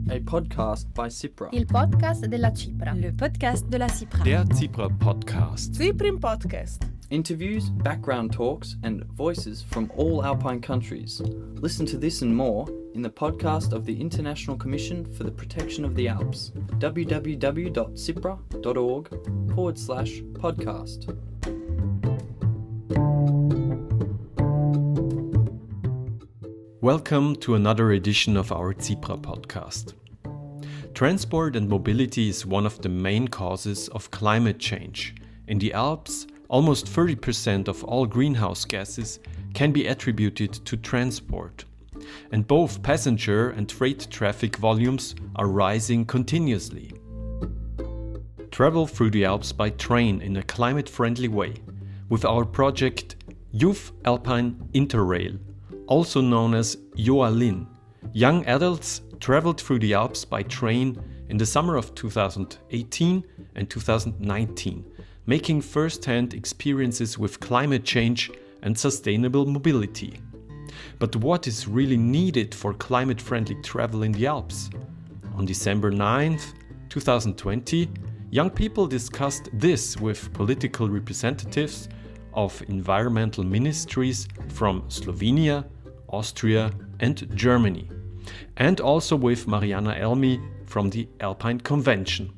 a podcast by Cipra. Il podcast della Cipra. Le podcast de la Cipra. Der Cipra Podcast. Ciprim Podcast. Interviews, background talks, and voices from all Alpine countries. Listen to this and more in the podcast of the International Commission for the Protection of the Alps, www.cipra.org/podcast. Welcome to another edition of our Cipra podcast. Transport and mobility is one of the main causes of climate change. In the Alps, almost 30% of all greenhouse gases can be attributed to transport. And both passenger and freight traffic volumes are rising continuously. Travel through the Alps by train in a climate-friendly way with our project Alpine Interrail, also known as YOALIN. Young adults traveled through the Alps by train in the summer of 2018 and 2019, making first-hand experiences with climate change and sustainable mobility. But what is really needed for climate-friendly travel in the Alps? On December 9th, 2020, young people discussed this with political representatives of environmental ministries from Slovenia, Austria and Germany, and also with Mariana Elmi from the Alpine Convention.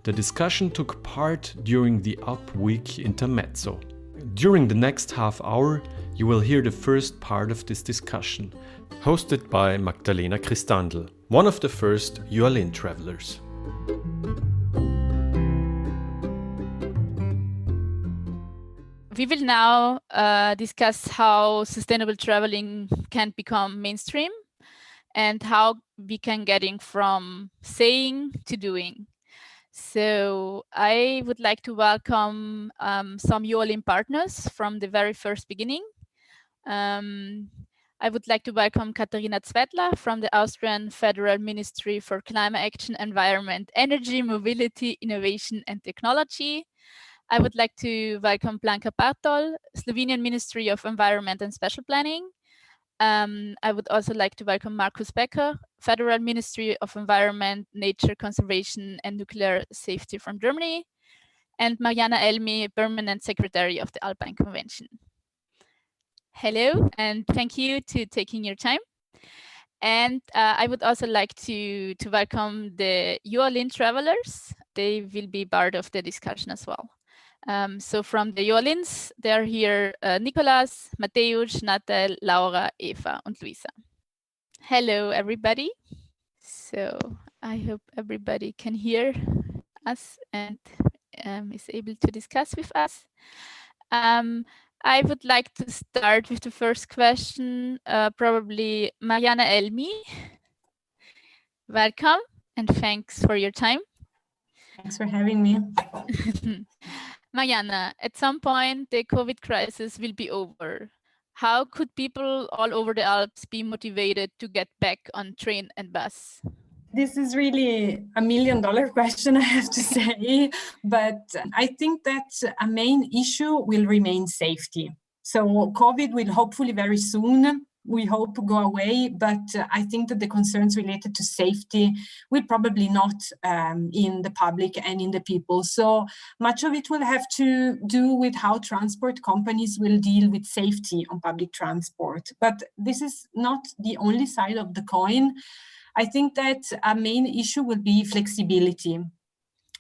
The discussion took part during the AlpWeek Intermezzo. During the next half hour, you will hear the first part of this discussion, hosted by Magdalena Christandl, one of the first YOALIN-travellers. We will now discuss how sustainable traveling can become mainstream and how we can getting from saying to doing. So I would like to welcome some YOALIN partners from the very first beginning. I would like to welcome Katharina Zwettler from the Austrian Federal Ministry for Climate Action, Environment, Energy, Mobility, Innovation and Technology. I would like to welcome Blanka Bartol, Slovenian Ministry of Environment and Spatial Planning. I would also like to welcome Markus Becker, Federal Ministry of Environment, Nature Conservation and Nuclear Safety from Germany, and Mariana Elmi, Permanent Secretary of the Alpine Convention. Hello, and thank you to taking your time. And I would also like to welcome the YOALIN-travellers. They will be part of the discussion as well. So from the YOALINs, they're here Nicolas, Matevz, Natael, Laura, Eva and Luisa. Hello, everybody. So I hope everybody can hear us and is able to discuss with us. I would like to start with the first question, probably Mariana Elmi. Welcome and thanks for your time. Thanks for having me. Mariana, at some point the COVID crisis will be over. How could people all over the Alps be motivated to get back on train and bus? This is really $1 million question, I have to say, but I think that a main issue will remain safety. So COVID will hopefully very soon, we hope, go away, but I think that the concerns related to safety will probably not in the public and in the people. So much of it will have to do with how transport companies will deal with safety on public transport. But this is not the only side of the coin. I think that a main issue will be flexibility.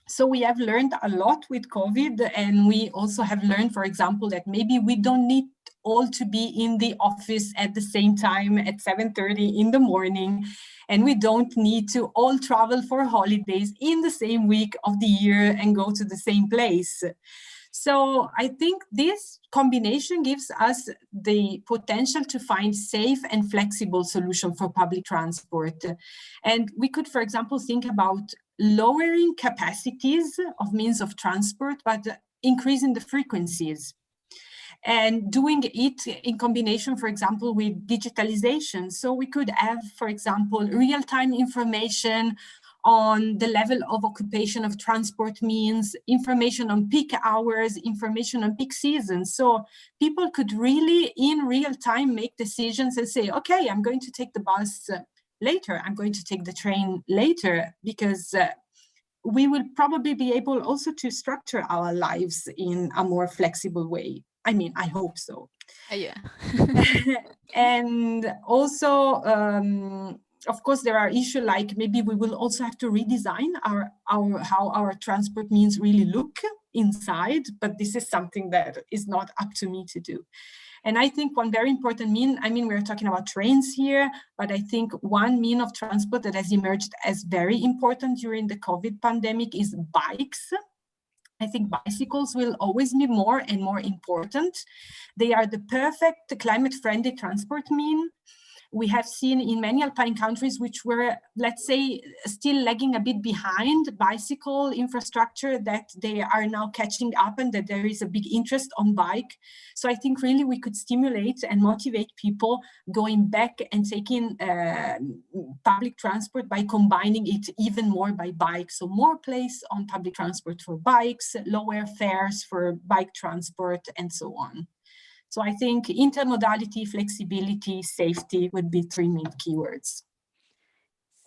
So we have learned a lot with COVID, and we also have learned, for example, that maybe we don't need all to be in the office at the same time at 7:30 in the morning, and we don't need to all travel for holidays in the same week of the year and go to the same place. So I think this combination gives us the potential to find safe and flexible solutions for public transport. And we could, for example, think about lowering capacities of means of transport, but increasing the frequencies. And doing it in combination, for example, with digitalization. So we could have, for example, real-time information on the level of occupation of transport means, information on peak hours, information on peak seasons. So people could really, in real time, make decisions and say, okay, I'm going to take the bus later. I'm going to take the train later, because we will probably be able also to structure our lives in a more flexible way. I mean, I hope so. Yeah. And also, of course, there are issues like maybe we will also have to redesign how our transport means really look inside, but this is something that is not up to me to do. And I think one very important we're talking about trains here, but I think one mean of transport that has emerged as very important during the COVID pandemic is bikes. I think bicycles will always be more and more important. They are the perfect climate-friendly transport mean. We have seen in many Alpine countries which were, let's say, still lagging a bit behind bicycle infrastructure, that they are now catching up and that there is a big interest on bike. So I think really we could stimulate and motivate people going back and taking public transport by combining it even more by bike. So more place on public transport for bikes, lower fares for bike transport, and so on. So I think intermodality, flexibility, safety would be three main keywords.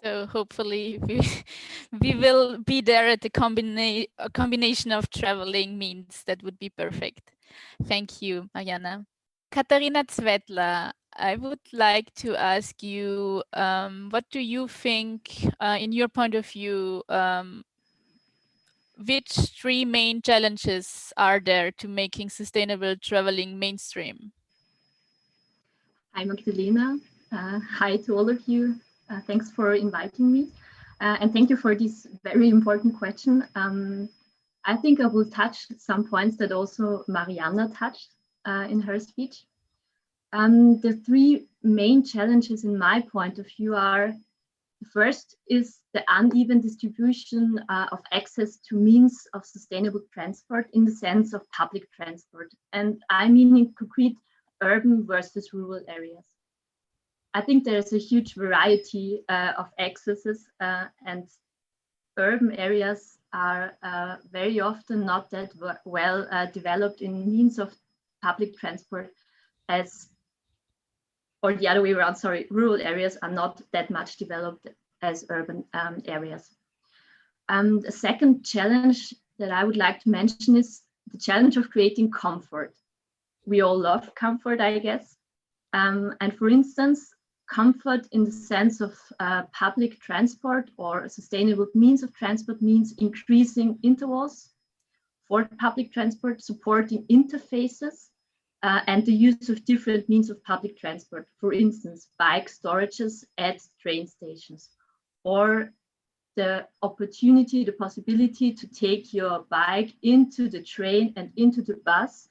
So hopefully we will be there at the combination of traveling means that would be perfect. Thank you, Mariana. Katharina Zwettler, I would like to ask you, what do you think, in your point of view, which three main challenges are there to making sustainable traveling mainstream? Hi, Magdalena. Hi to all of you. Thanks for inviting me. And thank you for this very important question. I think I will touch some points that also Mariana touched in her speech. The three main challenges in my point of view are: the first is the uneven distribution of access to means of sustainable transport in the sense of public transport. And I mean in concrete, urban versus rural areas. I think there's a huge variety of accesses, and urban areas are very often not that well developed in means of public transport or the other way around, sorry, rural areas are not that much developed as urban areas. The second challenge that I would like to mention is the challenge of creating comfort. We all love comfort, I guess. And for instance, comfort in the sense of public transport or sustainable means of transport means increasing intervals for public transport, supporting interfaces, and the use of different means of public transport. For instance, bike storages at train stations, or the opportunity, the possibility to take your bike into the train and into the bus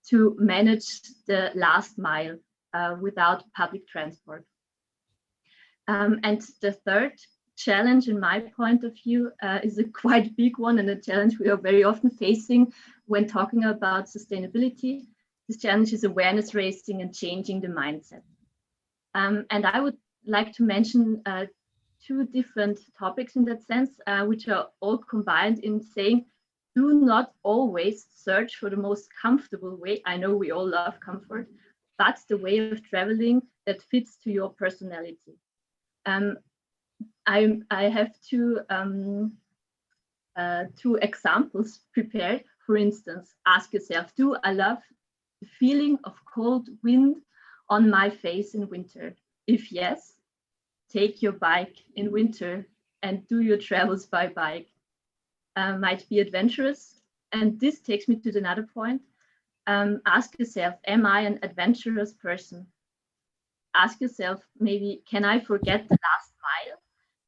to manage the last mile without public transport. And the third challenge, in my point of view, is a quite big one, and a challenge we are very often facing when talking about sustainability. This challenge is awareness raising and changing the mindset. And I would like to mention two different topics in that sense, which are all combined in saying, do not always search for the most comfortable way. I know we all love comfort, but the way of traveling that fits to your personality. I have two examples prepared. For instance, ask yourself, do I love the feeling of cold wind on my face in winter? If yes, take your bike in winter and do your travels by bike. Might be adventurous. And this takes me to another point. Ask yourself, am I an adventurous person? Ask yourself, maybe, can I forget the last mile?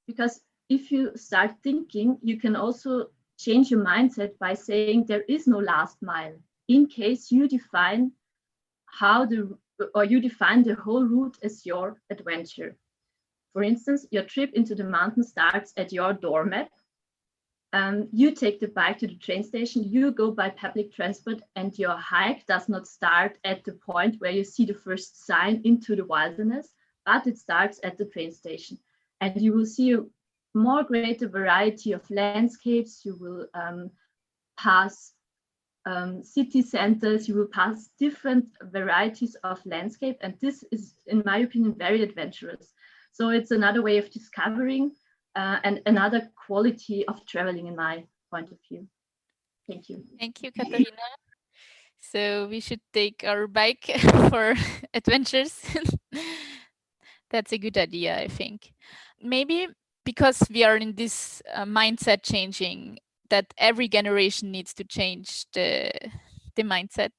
Because if you start thinking, you can also change your mindset by saying there is no last mile, in case you define the whole route as your adventure. For instance, your trip into the mountain starts at your doormat. You take the bike to the train station, you go by public transport, and your hike does not start at the point where you see the first sign into the wilderness, but it starts at the train station. And you will see a more greater variety of landscapes. You will pass city centers, you will pass different varieties of landscape. And this is, in my opinion, very adventurous. So it's another way of discovering and another quality of traveling in my point of view. Thank you. Thank you, Katharina. So we should take our bike for adventures. That's a good idea, I think. Maybe because we are in this mindset changing, that every generation needs to change the mindset.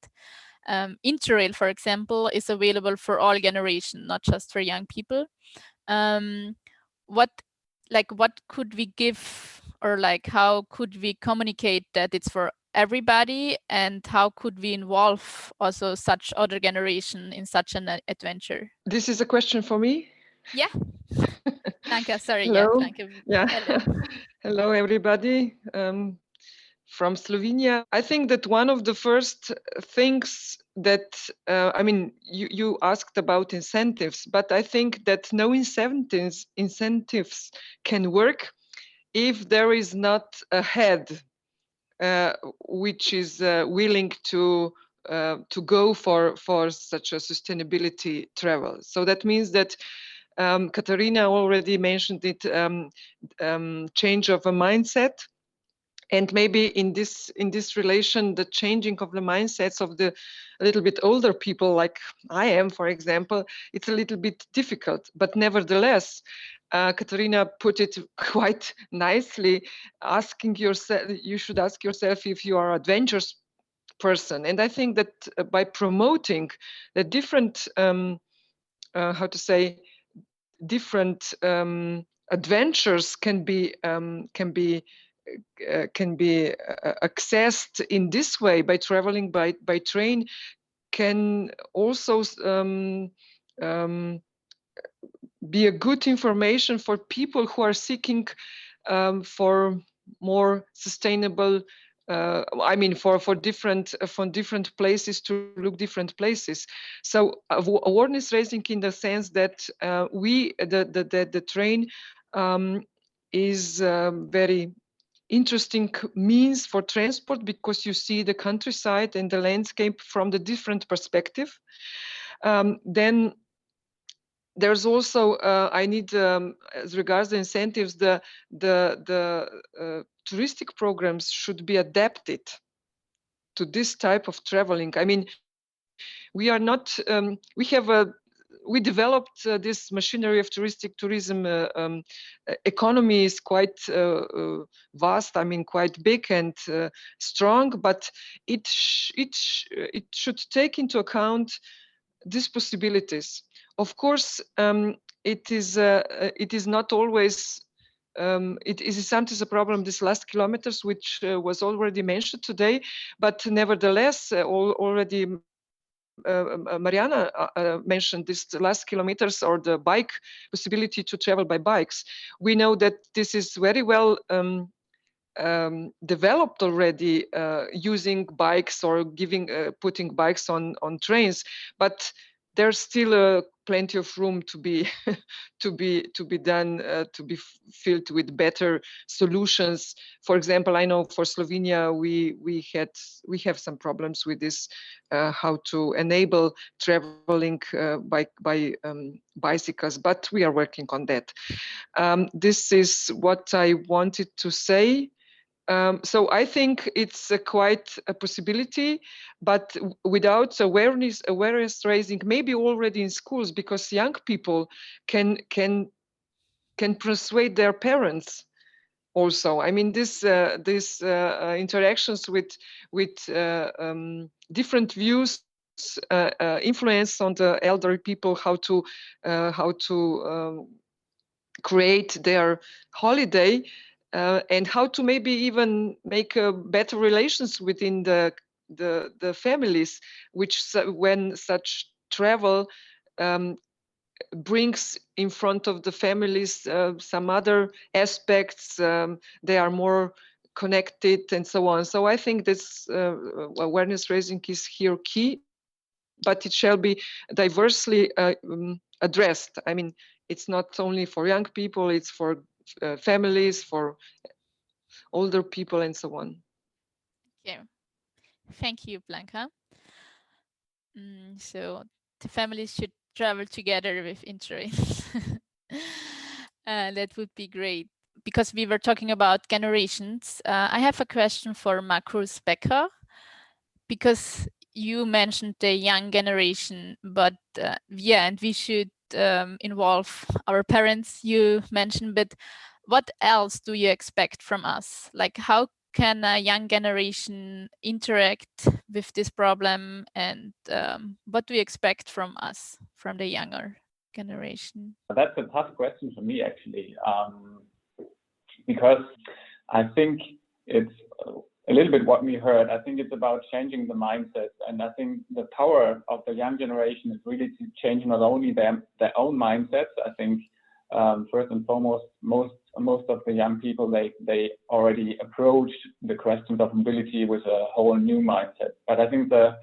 Interrail, for example, is available for all generations, not just for young people. What could we give, or like how could we communicate that it's for everybody, and how could we involve also such other generation in such an adventure? This is a question for me. Yeah. Blanka, sorry. Hello. Yeah, Blanka. Yeah. Hello. Hello, everybody. From Slovenia. I think that one of the first things that, you asked about incentives, but I think that no incentives can work if there is not a head which is willing to go for such a sustainability travel. So that means that Katharina already mentioned it, change of a mindset. And maybe in this relation, the changing of the mindsets of the a little bit older people, like I am, for example, it's a little bit difficult. But nevertheless, Katharina put it quite nicely, asking yourself, you should ask yourself if you are an adventurous person. And I think that by promoting the different, different adventures can be accessed in this way by traveling by train, can also be a good information for people who are seeking for more sustainable, for different places, to look different places. So awareness raising in the sense that the train is very interesting means for transport, because you see the countryside and the landscape from the different perspective. Then there's also I need, as regards the incentives, the touristic programs should be adapted to this type of traveling. I mean, we are not we developed this machinery of tourism. Economy is quite vast. I mean, quite big and strong, but it should take into account these possibilities. Of course, it is not always. It is sometimes a problem, these last kilometers, which was already mentioned today, but nevertheless, already Mariana mentioned this last kilometers, or the bike possibility to travel by bikes. We know that this is very well developed already, using bikes or putting bikes on trains, but there's still plenty of room to be to be done, to be filled with better solutions. For example, I know for Slovenia we have some problems with this, how to enable traveling by bicycles, but we are working on that. This is what I wanted to say. So I think it's quite a possibility, but without awareness raising, maybe already in schools, because young people can persuade their parents also. I mean, this interactions with different views influence on the elderly people, how to create their holiday. And how to maybe even make better relations within the families, which when such travel brings in front of the families some other aspects, they are more connected and so on. So I think this awareness raising is here key, but it shall be diversely addressed. I mean, it's not only for young people, it's for families, for older people, and so on. Okay, thank you, Blanka. So the families should travel together with Interrail. That would be great. Because we were talking about generations, I have a question for Markus Becker, because you mentioned the young generation, but and we should involve our parents, you mentioned, but what else do you expect from us? Like, how can a young generation interact with this problem, and what do you expect from us, from the younger generation? That's a tough question for me, actually, because I think it's a little bit what we heard. I think it's about changing the mindset, and I think the power of the young generation is really to change not only their own mindsets. I think first and foremost, most of the young people, they already approached the questions of mobility with a whole new mindset. But I think the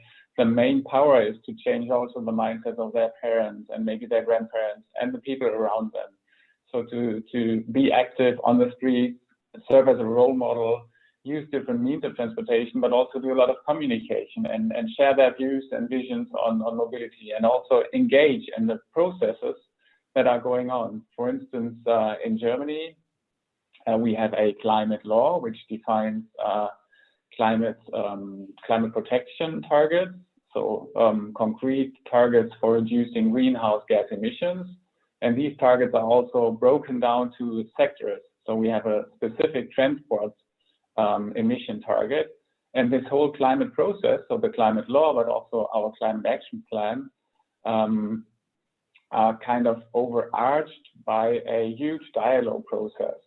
main power is to change also the mindset of their parents and maybe their grandparents and the people around them. So to be active on the streets, serve as a role model, use different means of transportation, but also do a lot of communication and share their views and visions on mobility, and also engage in the processes that are going on. For instance, in Germany, we have a climate law which defines climate protection targets, so concrete targets for reducing greenhouse gas emissions. And these targets are also broken down to sectors. So we have a specific transport emission target. And this whole climate process, so the climate law, but also our climate action plan, are kind of overarched by a huge dialogue process.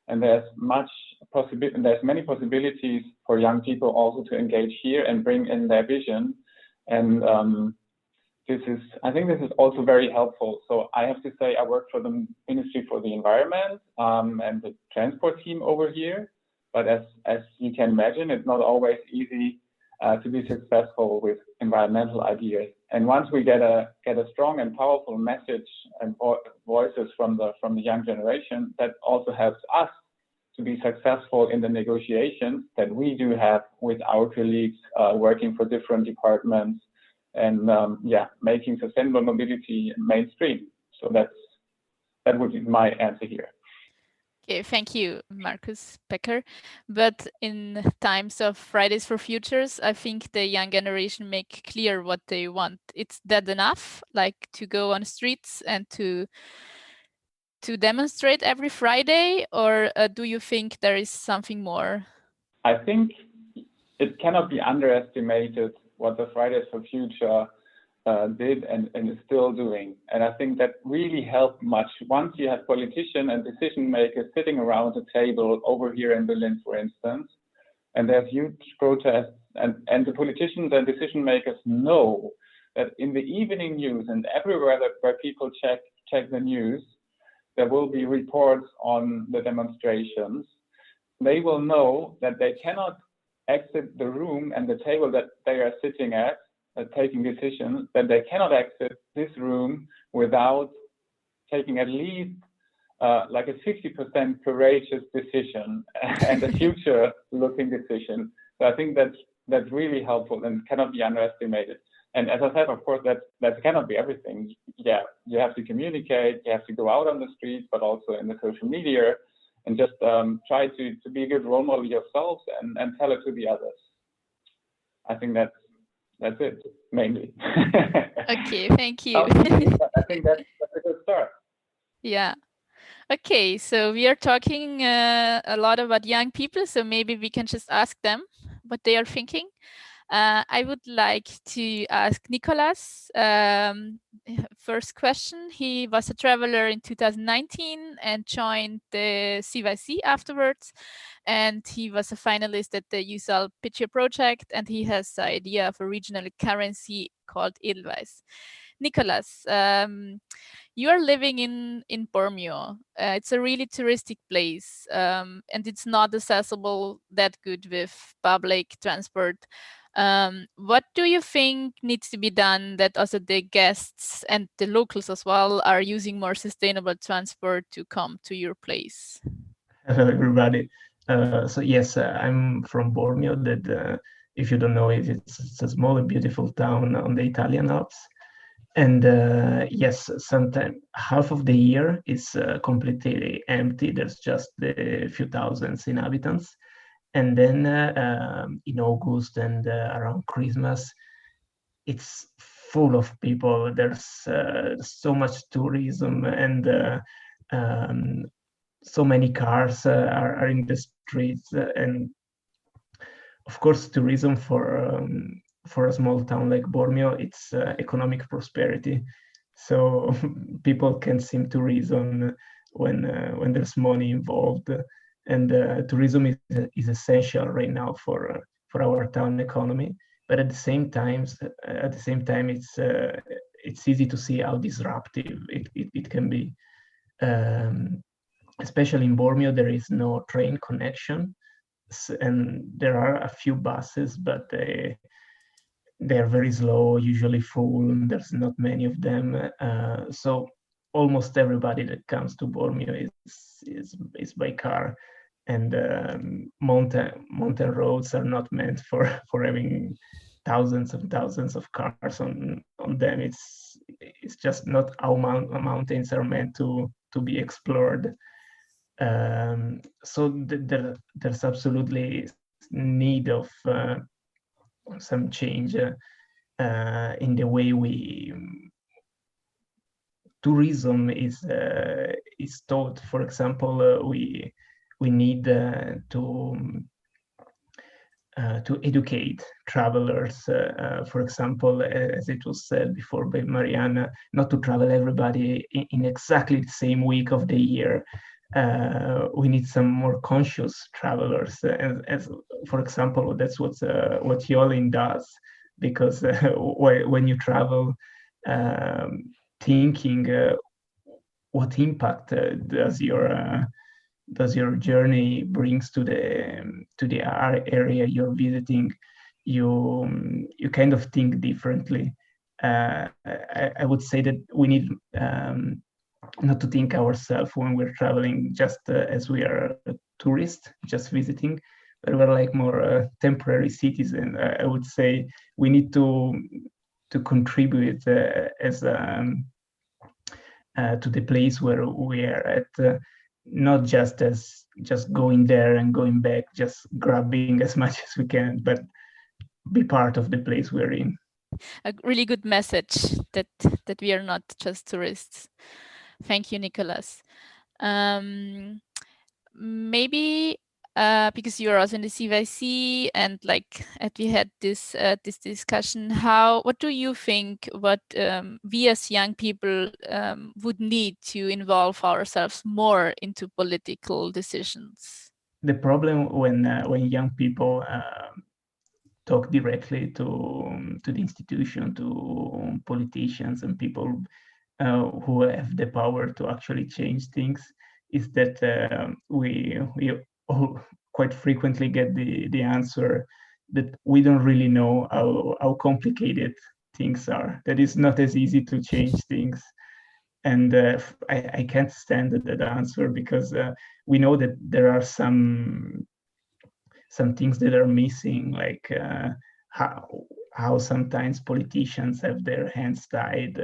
And there's many possibilities for young people also to engage here and bring in their vision. And I think this is also very helpful. So I have to say, I work for the Ministry for the Environment and the transport team over here. But as you can imagine, it's not always easy to be successful with environmental ideas. And once we get a strong and powerful message and voices from the young generation, that also helps us to be successful in the negotiations that we do have with our colleagues working for different departments, and making sustainable mobility mainstream. So that would be my answer here. Okay, thank you, Markus Becker. But in times of Fridays for Futures, I think the young generation make clear what they want. It's that enough, like to go on streets and to demonstrate every Friday, or do you think there is something more? I think it cannot be underestimated what the Fridays for Future did and is still doing. And I think that really helped much. Once you have politicians and decision makers sitting around the table over here in Berlin, for instance, and there's huge protests, and the politicians and decision makers know that in the evening news and everywhere where people check the news, there will be reports on the demonstrations. They will know that they cannot exit the room and the table that they are sitting at, taking decisions, that they cannot exit this room without taking at least like a 50% courageous decision and a future-looking decision. So I think that's really helpful and cannot be underestimated. And as I said, of course, that cannot be everything. Yeah, you have to communicate, you have to go out on the streets, but also in the social media, and just try to be a good role model yourselves and tell it to the others. I think that's it, mainly. Okay, thank you. I think that's a good start. Yeah. Okay, so we are talking a lot about young people, so maybe we can just ask them what they are thinking. I would like to ask Nicolas. First question. He was a traveler in 2019 and joined the CYC afterwards. And he was a finalist at the USAL Pitcher project. And he has the idea of a regional currency called Edelweiss. Nicolas, you are living in Bormio. It's a really touristic place, and it's not accessible that good with public transport. What do you think needs to be done that also the guests and the locals as well are using more sustainable transport to come to your place? Hello, everybody. So yes, I'm from Bormio. That if you don't know it, it's a small and beautiful town on the Italian Alps. And yes, sometimes half of the year is completely empty. There's just a few thousands inhabitants. And then in August and around Christmas, it's full of people. There's so much tourism, and so many cars are in the streets. And of course, tourism for a small town like Bormio, it's economic prosperity. So people can seem to reason when there's money involved, and tourism is essential right now for our town economy. But at the same time, it's easy to see how disruptive it can be. Especially in Bormio, there is no train connection, and there are a few buses, but they're very slow, usually full. There's not many of them, so almost everybody that comes to Bormio is by car, and mountain roads are not meant for having thousands of cars on them. It's just not how mountains are meant to be explored. So there's absolutely need of some change in the way tourism is taught. For example, we need to educate travelers. For example, as it was said before by Mariana, not to travel everybody in exactly the same week of the year. We need some more conscious travelers, as for example, that's what YOALIN does, because when you travel, thinking what impact does your journey brings to the area you're visiting, you kind of think differently. I would say that we need not to think ourselves when we're traveling just as we are a tourist, just visiting, but we're like more temporary citizen. I would say we need to contribute as to the place where we are at, not just going there and going back, just grabbing as much as we can, but be part of the place we're in. A really good message that we are not just tourists. Thank you, Nicolas. Maybe because you're also in the CYC, and we had this discussion, what do you think what we as young people would need to involve ourselves more into political decisions? The problem when young people talk directly to the institution, to politicians and people who have the power to actually change things, is that we all quite frequently get the answer that we don't really know how complicated things are, that it's not as easy to change things. And I can't stand that answer, because we know that there are some things that are missing, like how sometimes politicians have their hands tied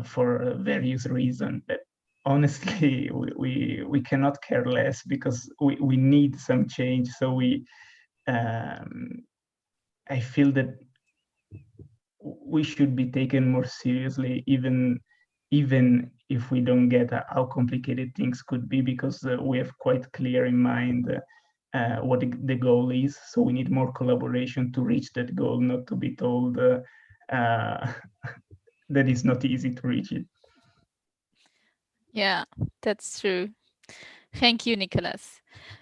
for various reasons. But honestly, we cannot care less, because we need some change. So I feel that we should be taken more seriously, even if we don't get how complicated things could be, because we have quite clear in mind what the goal is. So we need more collaboration to reach that goal, not to be told that it's not easy to reach it. Yeah, that's true. Thank you, Nicolas.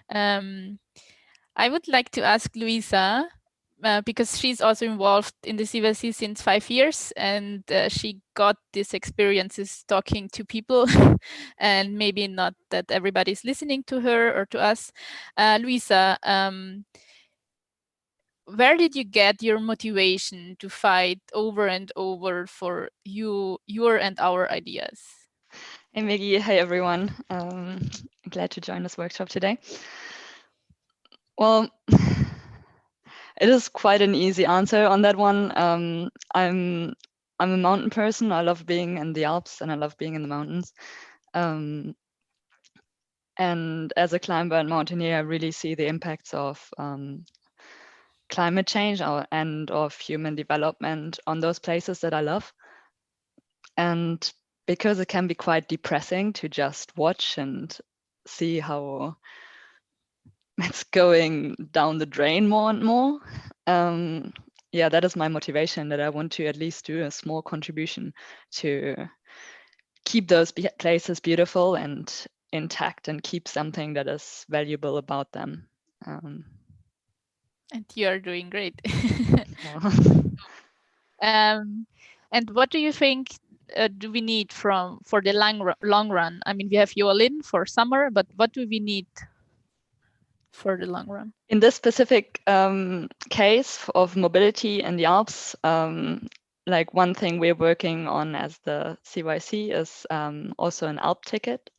I would like to ask Luisa, because she's also involved in the CVC since 5 years, and she got these experiences talking to people, and maybe not that everybody's listening to her or to us. Luisa, where did you get your motivation to fight over and over for your and our ideas? Hey Maggie, hey everyone. Glad to join this workshop today. Well, it is quite an easy answer on that one. I'm I'm a mountain person. I love being in the Alps and I love being in the mountains. And as a climber and mountaineer, I really see the impacts of climate change and of human development on those places that I love. And because it can be quite depressing to just watch and see how it's going down the drain more and more. That is my motivation, that I want to at least do a small contribution to keep those places beautiful and intact and keep something that is valuable about them. And you're doing great. And what do you think do we need for the long run? I mean, we have YOALIN for summer, but what do we need for the long run? In this specific case of mobility in the Alps, like one thing we're working on as the CYC is also an Alp ticket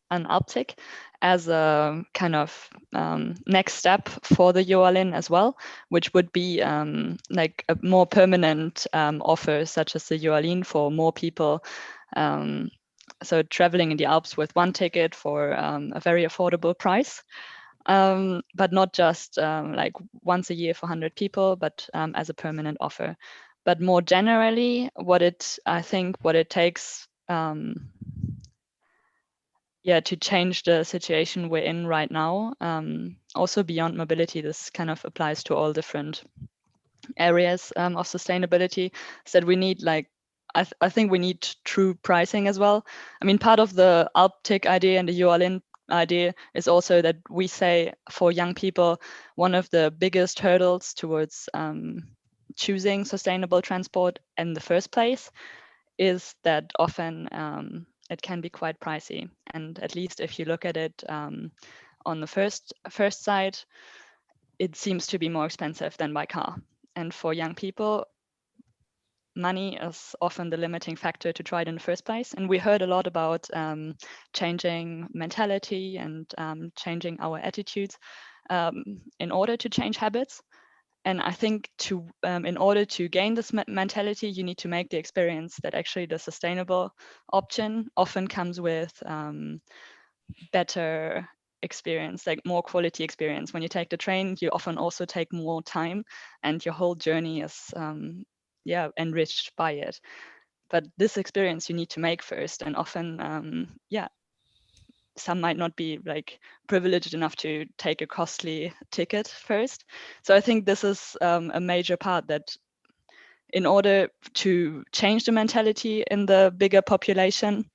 as a kind of next step for the YOALIN as well, which would be like a more permanent offer, such as the YOALIN for more people. So traveling in the Alps with one ticket for a very affordable price. But not just like once a year for 100 people, but as a permanent offer. But more generally, what it takes to change the situation we're in right now, also beyond mobility, this kind of applies to all different areas of sustainability, is that we need I think we need true pricing as well. I mean, part of the AlpTick idea and the YOALIN idea is also that we say for young people, one of the biggest hurdles towards choosing sustainable transport in the first place is that often it can be quite pricey. And at least if you look at it on the first side, it seems to be more expensive than by car. And for young people, money is often the limiting factor to try it in the first place. And we heard a lot about changing mentality and changing our attitudes in order to change habits. And I think in order to gain this mentality, you need to make the experience that actually the sustainable option often comes with better experience, like more quality experience. When you take the train, you often also take more time and your whole journey is enriched by it. But this experience you need to make first, and often some might not be like privileged enough to take a costly ticket first. So I think this is a major part, that in order to change the mentality in the bigger population,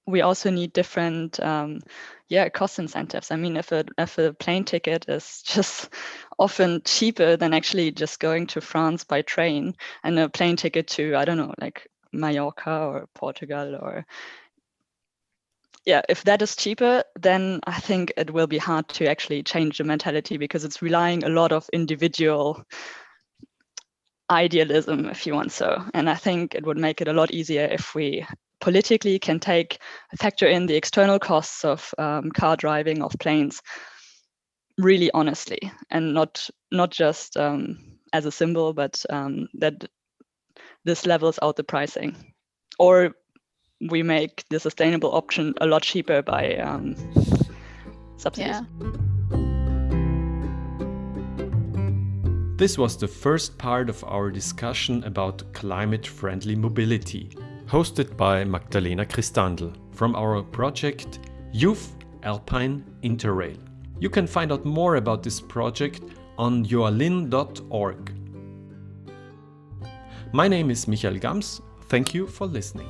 we also need different cost incentives. I mean, if a plane ticket is just often cheaper than actually just going to France by train, and a plane ticket to, I don't know, like Mallorca or Portugal, or if that is cheaper, then I think it will be hard to actually change the mentality, because it's relying a lot of individual idealism, if you want so. And I think it would make it a lot easier if we politically can factor in the external costs of car driving, of planes, really honestly, and not just as a symbol, but that this levels out the pricing, or we make the sustainable option a lot cheaper by subsidies. Yeah. This was the first part of our discussion about climate-friendly mobility, hosted by Magdalena Christandl from our project Youth Alpine Interrail. You can find out more about this project on yoalin.org. My name is Michael Gams. Thank you for listening.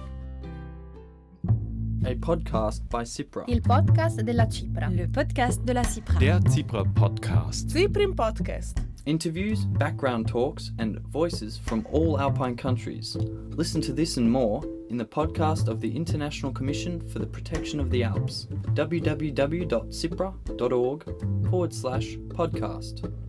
A podcast by Cypra. Il podcast della Cipra. Le podcast de la Cipra. Der Cypra Podcast. Cyprim Podcast. Interviews, background talks, and voices from all Alpine countries. Listen to this and more in the podcast of the International Commission for the Protection of the Alps, www.cypra.org/podcast.